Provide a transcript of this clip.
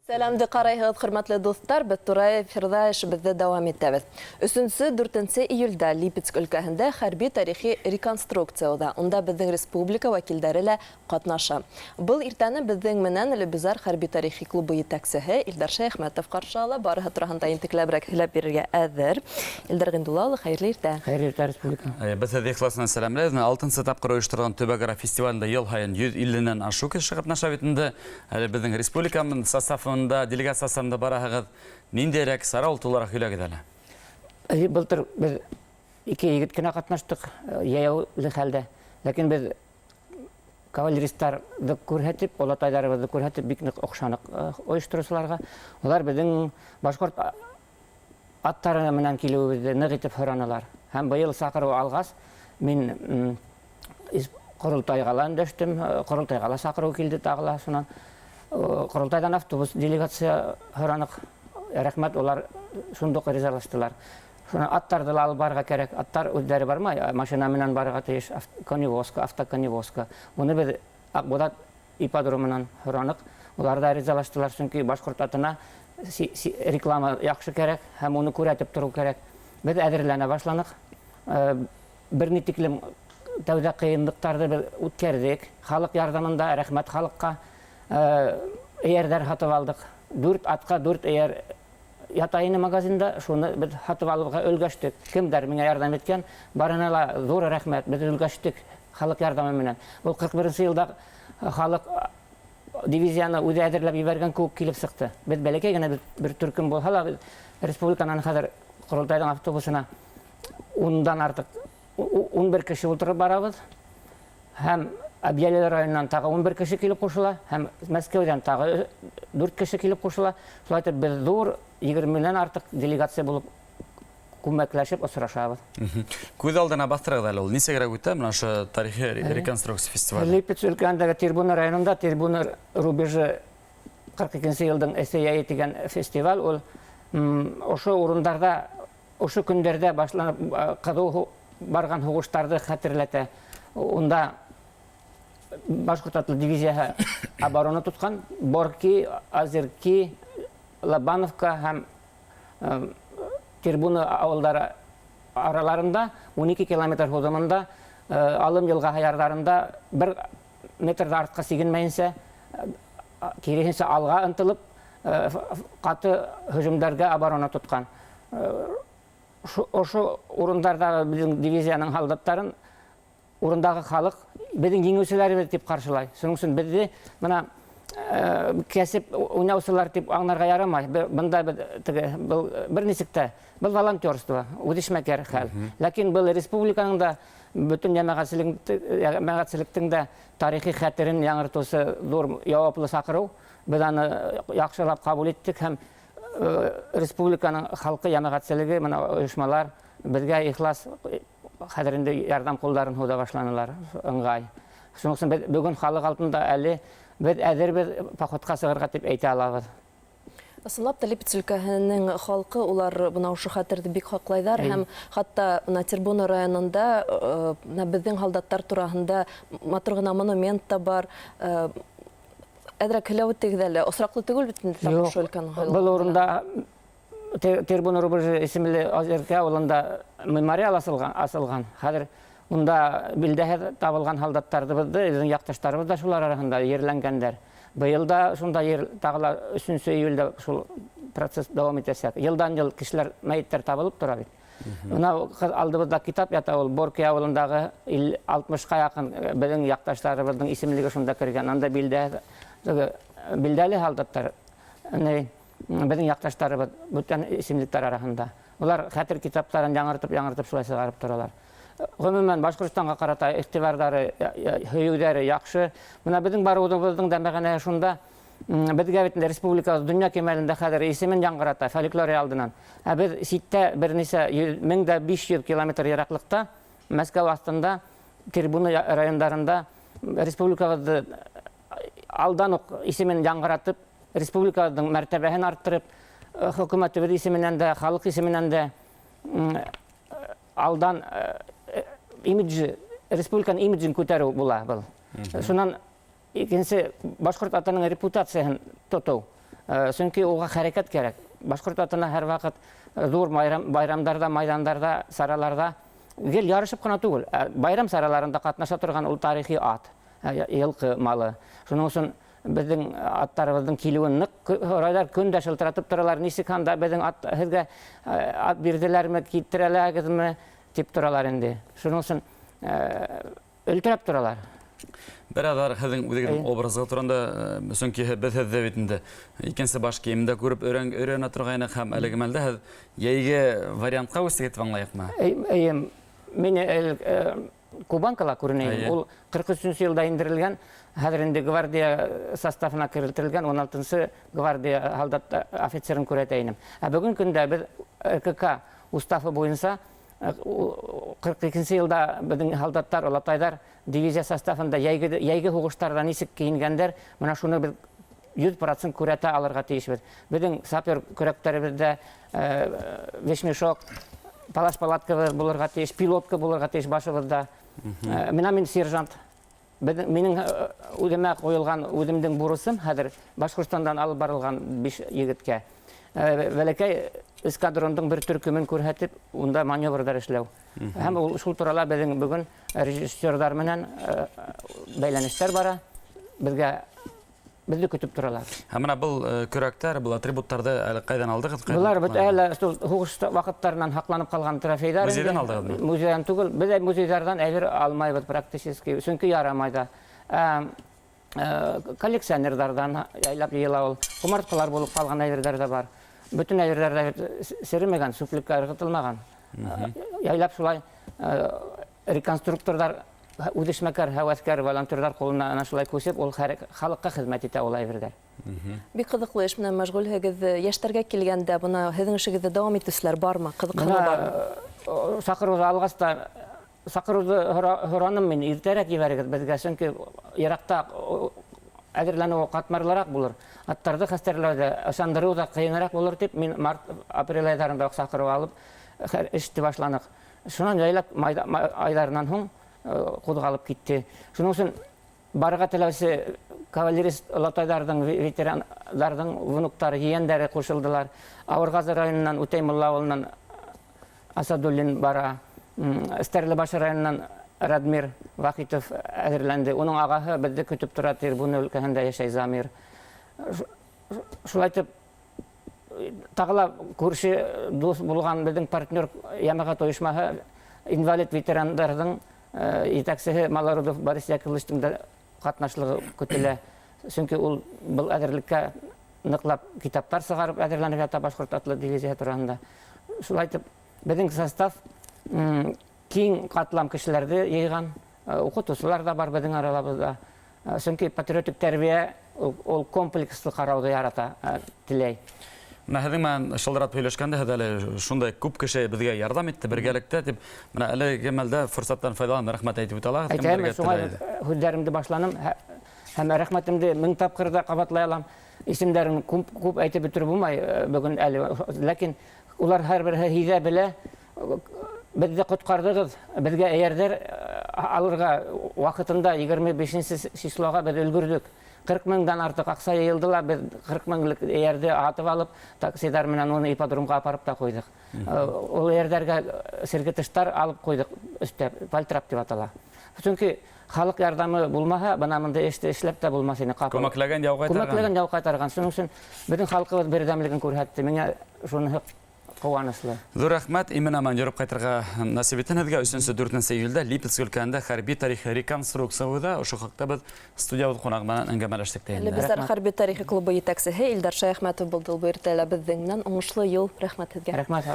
Сәламды қарайғыз, хөрмәтле достар, біз турай эфирда эшебезде дәвам итәбез. 3-4 июльдә Липецк өлкәһендә хәрби тарихи реконструкцияда. Онда безнең республика вәкилләре лә катнаша. Был иртәне безнең менән Лебезар хәрби тарихи клубы итәкчесе Илдар Шәйхмәтов каршы ала. Барыһы турында интекләбрәк һөйләп бирергә әзер. Илдар Гыйндуллаулы, хәерле иртә. Хәерле иртә республика. Без әдәби классынан сәламләйбез. Алтынчы тапкыр оештырылган Төбәгара фестивалендә ел һайын 150-нән ашу кеше катнаша бит инде. Әле безнең республиканың составында делегация составында бараһыгыз. Ниндирәк сара ултулар һөйләгез әле. Былтыр без ике егет кенә катнаштык яяулы хәлдә. Ләкин без кавалеристларны күрһәтеп, олатайларыбызны күрһәтеп бик нык охшанык оештыручыларга. Алар безнең башкорт аттары менән килүебезне нык итеп һораналар. Һәм быел сакыру алгас, мин Корылтайга өндәштем, Корылтайга сакыру килде тагыла шуннан. Корылтайдан автобус делегация һоранык. Рәхмәт, олар шундук ризалаштылар. Шуны аттарды алып барырга кирәк. Аттар үзләре бармай, машина менән барырга тиеш, коневозка, автоконевозка. Моны без Акбудат ипподромынан һоранык. Олар да ризалаштылар, чөнки башкорт атына реклама яхшы кирәк, һәм моны күрәтеп тору кирәк. Без әзерләнә башланык. Берни тиклем тәүдә кыенлыктарды без үткәрдек. Халык ярдәмендә рәхмәт халыкка. Эйәрдәр һатып алдык. 4 атка 4 эйәр ятайны магазинда, шуны без һатып алырга өлгәштек. Кемдер миңа ярдәм иткән, барына ла зур рәхмәт. Без өлгәштек халык ярдәме менән. Бу 41-нче елда халык дивизияны үзе әзерләп җибәргән күп килеп сыкты. Без бәләкәй генә бер төркем булса ла, республиканың хәзер Корылтайның автобусына 10дан артык 11 кеше утырып барабыз. Һәм Абьялы районынан тагы 11 кеше килеп кушыла, һәм Мәскәүдән тагы 4 кеше килеп кушыла. Шулай итеп без зур 20-нән артык делегация булып күмәкләшеп осрашабыз. Күз алдына бастырыгыз әле ул. Нисәгәрәк үтә менә шу тарихи реконструкция фестивале? Липецк өлкәсендәге Тербуна районында Тербуна рубежы 42-нче елның эсеяи дигән фестиваль. Ул ошо урындарда, ошо көндәрдә башланып кызу барган хугыштарды хәтерләтә. Унда башкорт дивизияһы оборона тоткан, Борки, Азерки, Лобановка һәм Тербуна авылдары араларында 12 километр узымында Алым елга ярдарында 1 метрда артка сигенмәенсә, киресенчә алга ынтылып, каты һөҗүмдәргә оборона тоткан. Ошо урындарда безнең дивизияның солдаттарын урындагы халык безнең җиңүчеләребез дип каршылай. Шуның өчен безне менә кәсеп уйнаучылар дип аңларга ярамай. Бында бер нисектә бу волонтерство, үдешмәкәр хәл. Ләкин бу республиканың да бөтен җәмәгатьчелектең дә тарихи хәтерен яңартучы зур яwaplы сакыру. Без аны яхшылап кабул иттек һәм республиканың халкы җәмәгатьчелеге менә оешмалар безгә ихлас хәдерендә ярдәм кулларын һуда башланалар ыңгай. Шуның өчен бүген халык алдында әле без әзербез походка сыгырга дип әйтә алабыз. Ысынлап та Липецк өлкәһенең халкы улар бына ошо хәтерде бик хаклайлар һәм хатта Тербуна районында безнең солдаттар тураһында матур гына монумент та бар. Әдрәк һәләвет тегеләр, осраклы түгел бит инде ошо өлкәнең халкы. Бу урында Тербуна рубежы исемле Азерки авылында мемориал асылган. Хәзер унда билдәһе табылган солдаттарыбызды, безнең якташларыбыз да шулар арасында ерләнгәннәр. Быел да шунда тагыла 3 июльдә шул процесс дәвам итәчәк. Елдан-ел кешеләр мәйеттәр табылып тора бит. Менә алдыбызда китап ята, ул Борки авылындагы 60-ка якын безнең якташларыбызның исемлеге шунда кергән. Анда билдәле солдаттар. Безнең якташларыбыз бүтән исемлектәр арасында. Улар хәтер китапларын яңартып шулай чыгарып торалар. Гомумән Башкортстанга карата игътибарлары, һөюләре яхшы. Менә безнең баруыбызның да мәгънәсе шунда. Безгә бит республика дөнья кимәлендә хәзер исемен яңгырата фольклория алдынан. Без ситтә берничә 1500 километр ераклыкта Мәскәү астында Тербуна районнарында республикабызды алдан ук исемен яңгыратып, республиканың мәртәбәһен арттырып, хөкүмәтебез исеменнән дә, халык исеменнән дә алдан республиканың имиджын күтәрү була бу. Шуннан икенче башкорт атының репутациясын тоту. Сөнки уға хәрәкәт кәрәк. Башҡорт атына һәр ваҡыт ҙур байрамдарда, майдандарда, сараларда гел ярышып ҡына түгел, байрам сараларында ҡатнаша торған ул тарихи ат, йылҡы малы. Шуның өсөн беҙҙең аттарыбыҙҙың килеүен ныҡ һорайҙар, көн дә шылтыратып торалар. Нисек һанда беҙҙең һеҙгә ат бирҙеләрме, китерәләгеҙме тип торалар инде. Шуның өсөн өлтөрәп торалар. Бер аҙар һеҙҙең үҙегеҙҙең образға торғанда, сөнки беҙ һеҙҙе бит инде икенсе баш кейемдә күреп өйрәнә торғайныҡ һәм әлеге мәлдә һеҙ йәйге вариантҡа үсегеҙ тип аңлайыҡмы? Эйе, мин Кубанкала күренәйем. Ул 43-нче йылда индерелгән, хәҙер инде гвардия составына кертелгән 16-нчы гвардия һалдат офицерын күрәтәйем. Ә бөгөн көндә беҙ РКК уставы буйынса 42-нче йылда беҙҙең һалдаттар, олатайҙар дивизия составында йәйге һуғыштарҙа нисек кейенгәндәр, бына шуны беҙ 100% күрәтә алырға тейешбеҙ. Беҙҙең сапер көрәктәребеҙҙә вешмешок, палаш палаткабыҙ булырға тейеш, пилотка булырға тейеш башыбыҙҙа. Мин сержант. Минең үҙемә ҡуйылған үҙемдең бурысым хәҙер Башҡортостандан алып барылған 5 егеткә. Бәләкәй эскадрондың бер төркөмөн күрһәтеп, унда маневрдар эшләү. Һәм ул шул турала беҙҙең бөгөн режиссерҙар менән бәйләнештәр бара. Беҙҙе көтөп торалар. Һәм менә был көрәктәр, был атрибуттарҙы әле ҡайҙан алдығыҙ? Былар бит әле һуғыш ваҡыттарынан һаҡланып ҡалған трофейҙар. Музейҙан алдығыҙмы? Музейҙан түгел. Беҙ музейҙарҙан әйбер алмайбыҙ практически, сөнки ярамай да. Коллекционерҙарҙан яйлап йыйыла ул. Ҡомартҡылар булып ҡалған әйберҙәр ҙә бар. Бөтөн әйберҙәр ҙә серемәгән, сүплеккә ырғытылмаған. Яйлап шулай реконструкторҙар, үҙешмәкәр, һәүәҫкәр волонтерҙар ҡулына ана шулай күсеп, ул халыҡҡа хеҙмәт итә ул әйберҙәр. Бик ҡыҙыҡлы эш менән мәшғүлһегеҙ. Йәштәргә килгәндә, бына һеҙҙең эшегеҙҙе дауам итеүселәр бармы? Ҡыҙыҡһыныу бармы? Саҡырыуҙы алғас та, саҡырыуҙы һораным мин, иртәрәк ебәрегеҙ беҙгә, сөнки йыраҡта әҙерләнеү ҡатмарлыраҡ булыр. Аттарҙы хәстәрләүҙә, ышандырыу ҙа ҡыйыныраҡ булыр тип, мин март-апрель айҙарында саҡырыу алып, эште башланыҡ. Шунан яйлап айҙарынан һуң ҡуҙғалып китте. Шуның өсөн барырға теләүсе кавалерист олатайҙарҙың, ветерандарҙың внуктары, ейәндәре ҡушылдылар. Ауырғазы районынан, Үтәймулла ауылынан Асадуллин бара. Стәрлебаш районынан Радмир Вахитов әҙерләнде. Уның ағаһы беҙҙе көтөп тора, Тербуны өлкәһендә йәшәй Замир. Шулайтып, тағы ла күрше дус булған беҙҙең партнер йәмәғәт ойошмаһы, инвалид ветерандарҙың етәксеһе Малородов Борис Яковлевичтың да ҡатнашлығы көтөлә. Сөнки ул был әҙерлеккә ныҡлап китаптар сығарып әҙерләнеп ята Башҡорт атлы дивизия тураһында. Шулайтып, беҙҙең состав киң ҡатлам кешеләрҙе йыйған, уҡытыусылар да бар беҙҙең аралабыҙҙа. Сөнки патриотик тәрбиә ул комплекслы ҡарауҙы ярата, теләй. Һеҙҙең менән шылдыратып һөйләшкәндә, һеҙ әле шундай күп кеше беҙгә ярҙам итте, бергәлектә тип, менә әлеге мәлдә форсаттан файҙаланып рәхмәт әйтеп үтә алаһығыҙ. Әйтәм, шуңа һүҙҙәремде башланым һәм рәхмәтемде 1000 тапҡыр да ҡабатлай алам. Исемдәрен күп әйтеп бөтөр булмай бөгөн әле. Ләкин улар һәр береһе һиҙә белә. Беҙҙе ҡотҡарҙығыҙ, беҙгә эйәрҙәр алырға ваҡытында 25-нче числоға беҙ өлгөрҙөк. 40 меңдән артыҡ аҡса йыйылды ла, беҙ 40 меңлек эйәрҙе атып алып, таксидар менән уны ипподромға апарып та ҡуйҙыҡ. Ул эйәрҙәргә сиргетыштар алып ҡуйҙыҡ өҫтә, пальтрап тип атала. Сөнки халыҡ ярҙамы булмаһа, бына мындай эште эшләп тә булмаҫ ине. Күмәкләгән яу ҡайтарған. Күмәкләгән яу ҡайтарған. Шуның өсөн беҙҙең халҡыбыҙ берҙәмлеген күрһәтте. Миңә шуныһы ҡыуаныслы. Ҙур рәхмәт. Имен аман йөрөп ҡайтырға насип итен һеҙгә. 3-4 июлдә Липецк өлкәһендә хәрби тарихи реконструкцияда ошо хаҡта беҙ студиябыҙ ҡунағы менән әңгәмәләштек тә инде. Бездәр хәрби тарихи клубы етәксеһе Илдар Шаяхмәтов булды ул бу иртәлә беҙҙең менән. Уңышлы йыл. Рәхмәт һеҙгә. Рәхмәт.